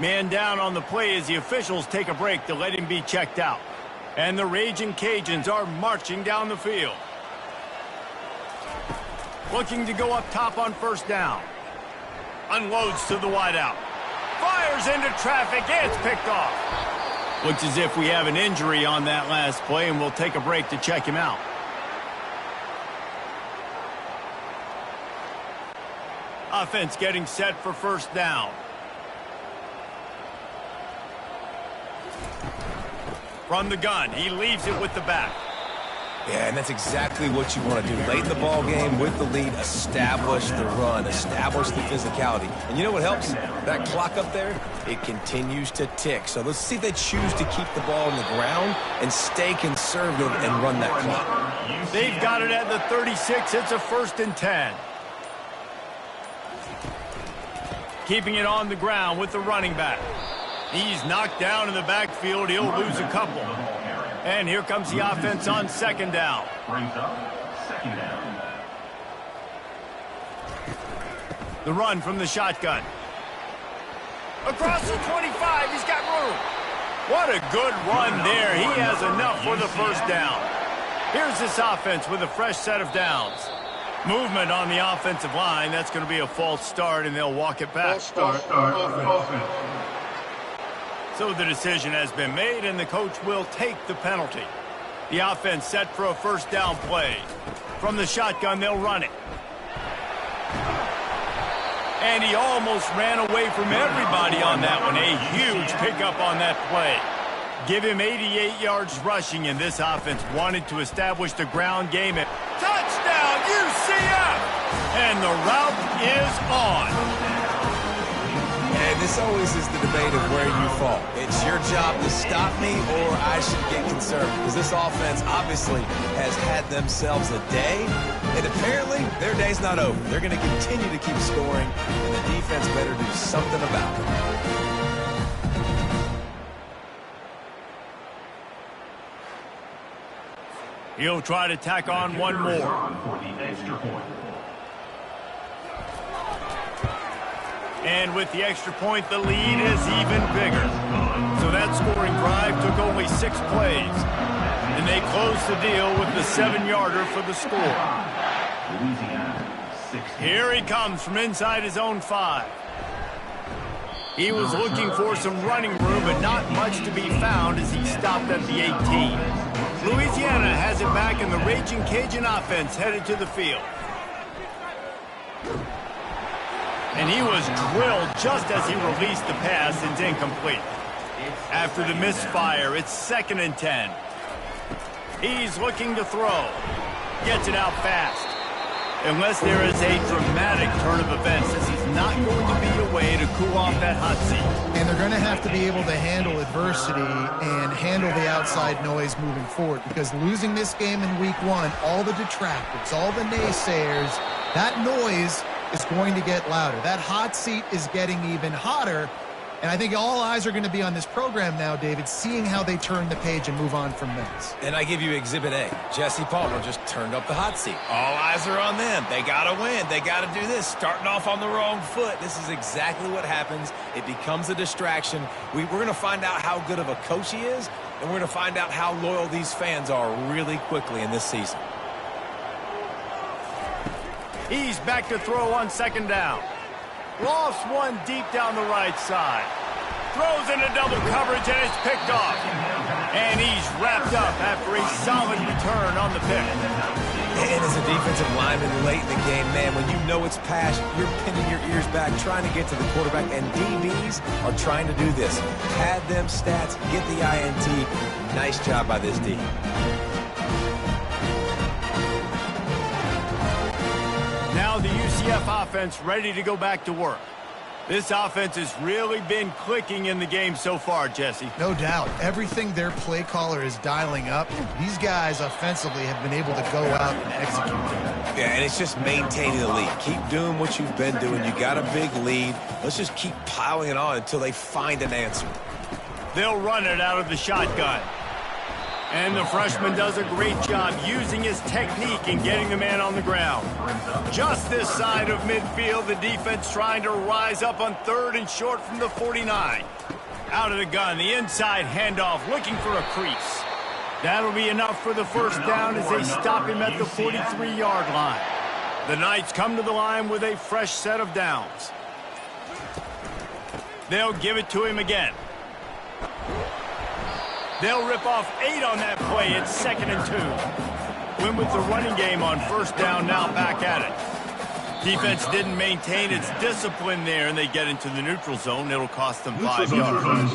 Man down on the play as the officials take a break to let him be checked out. And the Raging Cajuns are marching down the field. Looking to go up top on 1st down. Unloads to the wideout. Fires into traffic. It's picked off. Looks as if we have an injury on that last play, and we'll take a break to check him out. Offense getting set for 1st down. From the gun, he leaves it with the back. Yeah, and that's exactly what you want to do. Late in the ball game with the lead, establish the run, establish the physicality. And you know what helps? That clock up there, it continues to tick. So let's see if they choose to keep the ball on the ground and stay conservative and run that clock. They've got it at the 36. It's a 1st and 10. Keeping it on the ground with the running back. He's knocked down in the backfield. He'll lose a couple. And here comes the offense on 2nd down. Brings up 2nd down. The run from the shotgun. Across the 25, he's got room. What a good run there. He has enough for the first down. Here's this offense with a fresh set of downs. Movement on the offensive line. That's going to be a false start, and they'll walk it back. False start, offense. So the decision has been made, and the coach will take the penalty. The offense set for a first down play. From the shotgun, they'll run it. And he almost ran away from everybody on that one. A huge pickup on that play. Give him 88 yards rushing, and this offense wanted to establish the ground game. Touchdown, UCF! And the route is on. And this always is the debate of where you fall. It's your job to stop me, or I should get concerned. Because this offense obviously has had themselves a day, and apparently their day's not over. They're going to continue to keep scoring, and the defense better do something about it. He'll try to tack on one more. For the extra point. And with the extra point, the lead is even bigger. So that scoring drive took only 6 plays. And they closed the deal with the 7-yarder for the score. Louisiana, 16. Here he comes from inside his own 5. He was looking for some running room, but not much to be found as he stopped at the 18. Louisiana has it back, and the Raging Cajun offense headed to the field. And he was drilled just as he released the pass. It's incomplete. After the misfire, it's 2nd and 10. He's looking to throw. Gets it out fast. Unless there is a dramatic turn of events, this is not going to be a way to cool off that hot seat. And they're going to have to be able to handle adversity and handle the outside noise moving forward, because losing this game in week 1, all the detractors, all the naysayers, that noise is going to get louder. That hot seat is getting even hotter. And I think all eyes are going to be on this program now, David, seeing how they turn the page and move on from this. And I give you Exhibit A. Jesse Palmer just turned up the hot seat. All eyes are on them. They got to win. They got to do this. Starting off on the wrong foot. This is exactly what happens. It becomes a distraction. We're going to find out how good of a coach he is, and we're going to find out how loyal these fans are really quickly in this season. He's back to throw on 2nd down. Lofts one deep down the right side. Throws into double coverage, and it's picked off. And he's wrapped up after a solid return on the pick. And as a defensive lineman late in the game, man, when you know it's pass, you're pinning your ears back, trying to get to the quarterback, and DBs are trying to do this. Pad them stats, get the INT. Nice job by this D. Now the UCF offense ready to go back to work. This offense has really been clicking in the game so far, Jesse. No doubt. Everything their play caller is dialing up, these guys offensively have been able to go out and execute. Yeah, and it's just maintaining the lead. Keep doing what you've been doing. You got a big lead. Let's just keep piling it on until they find an answer. They'll run it out of the shotgun. And the freshman does a great job using his technique and getting the man on the ground. Just this side of midfield, the defense trying to rise up on 3rd and short from the 49. Out of the gun, the inside handoff, looking for a crease. That'll be enough for the first down as they stop him at the 43-yard line. The Knights come to the line with a fresh set of downs. They'll give it to him again. They'll rip off 8 on that play. It's 2nd and 2. Win with the running game on 1st down, now back at it. Defense didn't maintain its discipline there, and they get into the neutral zone. It'll cost them 5 yards.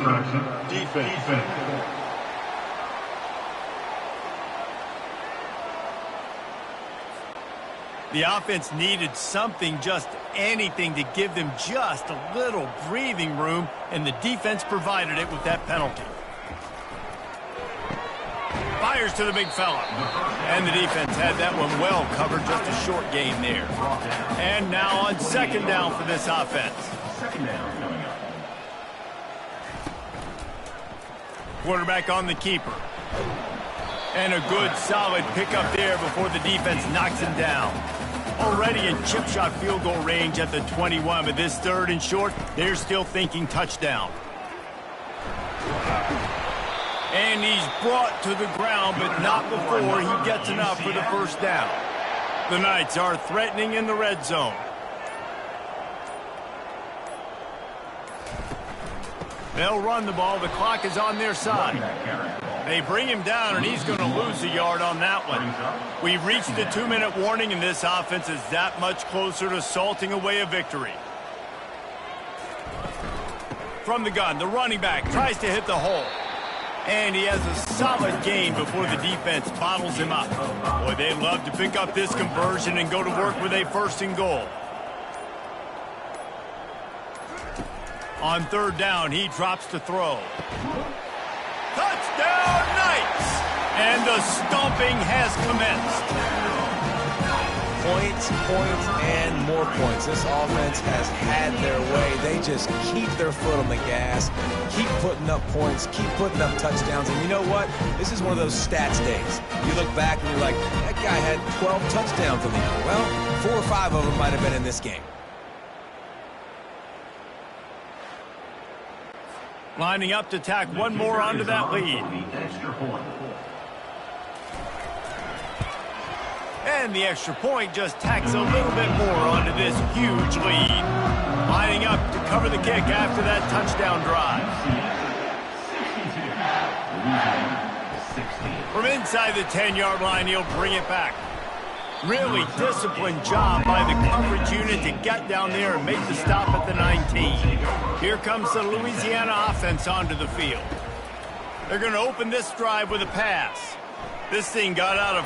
Defense. The offense needed something, just anything, to give them just a little breathing room, and the defense provided it with that penalty. Fires to the big fella. And the defense had that one well covered, just a short gain there. And now on 2nd down for this offense. 2nd down coming up. Quarterback on the keeper. And a good solid pickup there before the defense knocks him down. Already in chip shot field goal range at the 21, but this 3rd and short, they're still thinking touchdown. And he's brought to the ground, but not before he gets enough for the first down. The Knights are threatening in the red zone. They'll run the ball. The clock is on their side. They bring him down, and he's going to lose a yard on that one. We've reached the 2-minute warning, and this offense is that much closer to salting away a victory. From the gun, the running back tries to hit the hole. And he has a solid gain before the defense bottles him up. Boy, they'd love to pick up this conversion and go to work with a 1st and goal. On 3rd down, he drops to throw. Touchdown, Knights! And the stomping has commenced. Points, and more points. This offense has had their way. They just keep their foot on the gas, keep putting up points, keep putting up touchdowns. And you know what? This is one of those stats days. You look back and you're like, that guy had 12 touchdowns in the year. Well, 4 or 5 of them might have been in this game. Lining up to tack one more onto that lead. And the extra point just tacks a little bit more onto this huge lead. Lining up to cover the kick after that touchdown drive. From inside the 10-yard line, he'll bring it back. Really disciplined job by the coverage unit to get down there and make the stop at the 19. Here comes the Louisiana offense onto the field. They're going to open this drive with a pass. This thing got out of...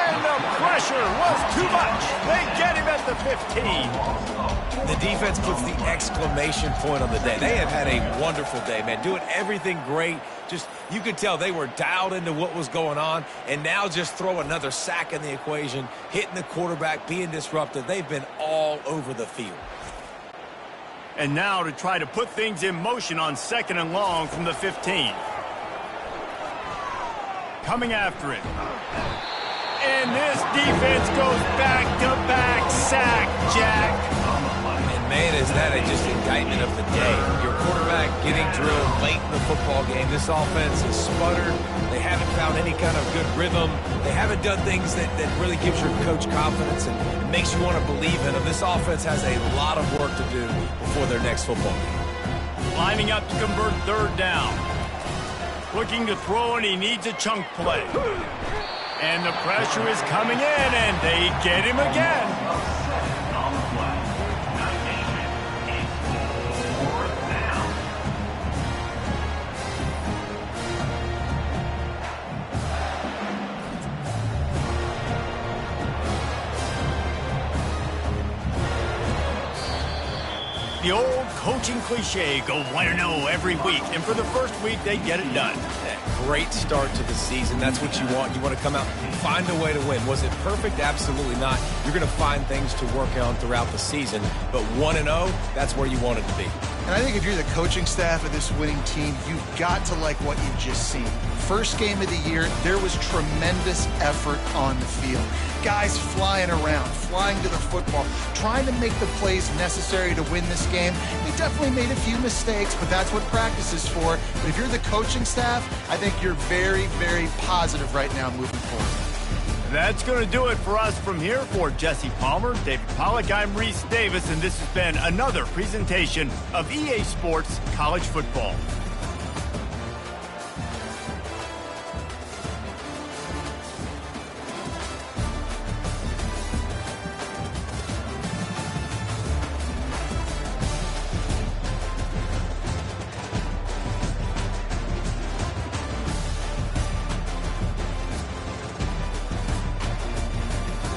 And the pressure was too much. They get him at the 15. The defense puts the exclamation point on the day. They have had a wonderful day, man. Doing everything great. Just, you could tell they were dialed into what was going on. And now just throw another sack in the equation, hitting the quarterback, being disruptive. They've been all over the field. And now to try to put things in motion on 2nd and long from the 15. Coming after it. And this defense goes back-to-back sack, Jack. And man, is that just indictment of the day. Your quarterback getting drilled late in the football game. This offense is sputtered. They haven't found any kind of good rhythm. They haven't done things that really gives your coach confidence and makes you want to believe in them. This offense has a lot of work to do before their next football game. Lining up to convert 3rd down. Looking to throw, and he needs a chunk play. And the pressure is coming in, and they get him again. The old coaching cliche, go 1-0 every week. And for the first week, they get it done. Great start to the season. That's what you want. You want to come out and find a way to win. Was it perfect? Absolutely not. You're going to find things to work on throughout the season. But 1-0, that's where you want it to be. And I think if you're the coaching staff of this winning team, you've got to like what you've just seen. First game of the year, there was tremendous effort on the field. Guys flying around, flying to the football, trying to make the plays necessary to win this game. They definitely made a few mistakes, but that's what practice is for. But if you're the coaching staff, I think you're very, very positive right now moving forward. That's going to do it for us from here. For Jesse Palmer, David Pollack, I'm Reese Davis, and this has been another presentation of EA Sports College Football.